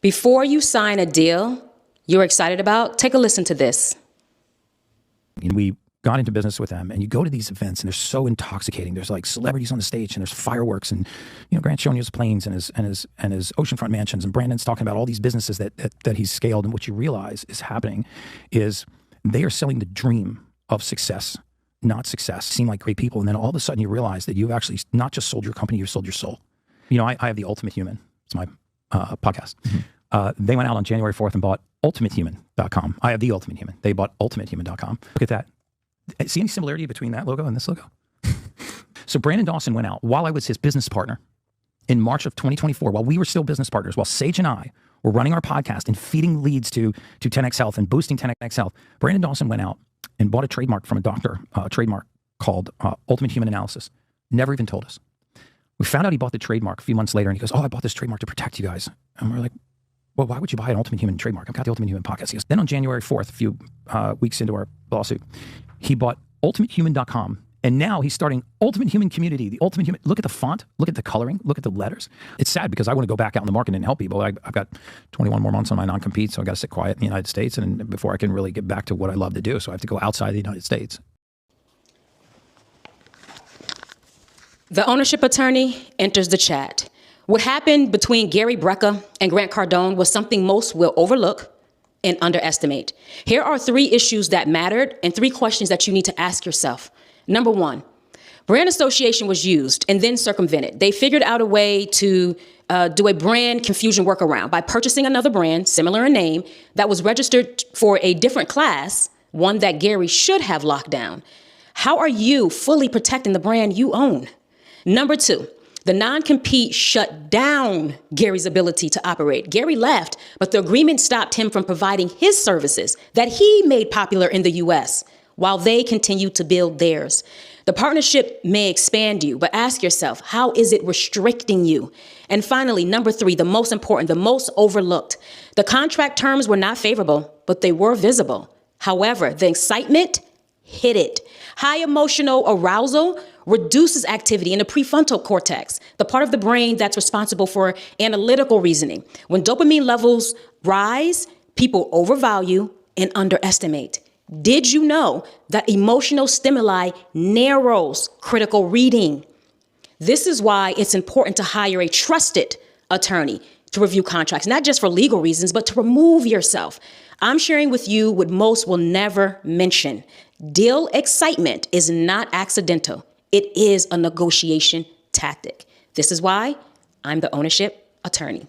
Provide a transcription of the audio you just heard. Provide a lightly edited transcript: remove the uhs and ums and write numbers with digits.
Before you sign a deal you're excited about, take a listen to this. We got into business with them, and you go to these events and they're so intoxicating. There's like celebrities on the stage and there's fireworks, and Grant's showing you his planes and his oceanfront mansions, and Brandon's talking about all these businesses that he's scaled. And what you realize is happening is they are selling the dream of success, not success. Seem like great people, and then all of a sudden you realize that you've actually not just sold your company, you've sold your soul. I have The Ultimate Human. It's my podcast. Mm-hmm. They went out on January 4th and bought ultimatehuman.com. I have The Ultimate Human. They bought ultimatehuman.com. Look at that. See any similarity between that logo and this logo? So Brandon Dawson went out while I was his business partner in March of 2024, while we were still business partners, while Sage and I were running our podcast and feeding leads to 10X Health and boosting 10X Health. Brandon Dawson went out and bought a trademark from a doctor, a trademark called Ultimate Human Analysis. Never even told us. We found out he bought the trademark a few months later, and he goes, "Oh, I bought this trademark to protect you guys." And we're like, "Well, why would you buy an Ultimate Human trademark? I've got the Ultimate Human podcast." He goes, then on January 4th, a few weeks into our lawsuit, he bought ultimatehuman.com. And now he's starting Ultimate Human Community, the Ultimate Human. Look at the font, look at the coloring, look at the letters. It's sad because I want to go back out in the market and help people. I've got 21 more months on my non-compete, so I got to sit quiet in the United States and before I can really get back to what I love to do. So I have to go outside the United States. The ownership attorney enters the chat. What happened between Gary Brecka and Grant Cardone was something most will overlook and underestimate. Here are 3 issues that mattered and 3 questions that you need to ask yourself. Number 1, brand association was used and then circumvented. They figured out a way to do a brand confusion workaround by purchasing another brand, similar in name, that was registered for a different class, one that Gary should have locked down. How are you fully protecting the brand you own? Number 2, the non-compete shut down Gary's ability to operate. Gary left, but the agreement stopped him from providing his services that he made popular in the US while they continue to build theirs. The partnership may expand you, but ask yourself, how is it restricting you? And finally, number 3, the most important, the most overlooked. The contract terms were not favorable, but they were visible. However, the excitement hit it. High emotional arousal reduces activity in the prefrontal cortex, the part of the brain that's responsible for analytical reasoning. When dopamine levels rise, people overvalue and underestimate. Did you know that emotional stimuli narrows critical reading? This is why it's important to hire a trusted attorney to review contracts, not just for legal reasons, but to remove yourself. I'm sharing with you what most will never mention. Deal excitement is not accidental. It is a negotiation tactic. This is why I'm the ownership attorney.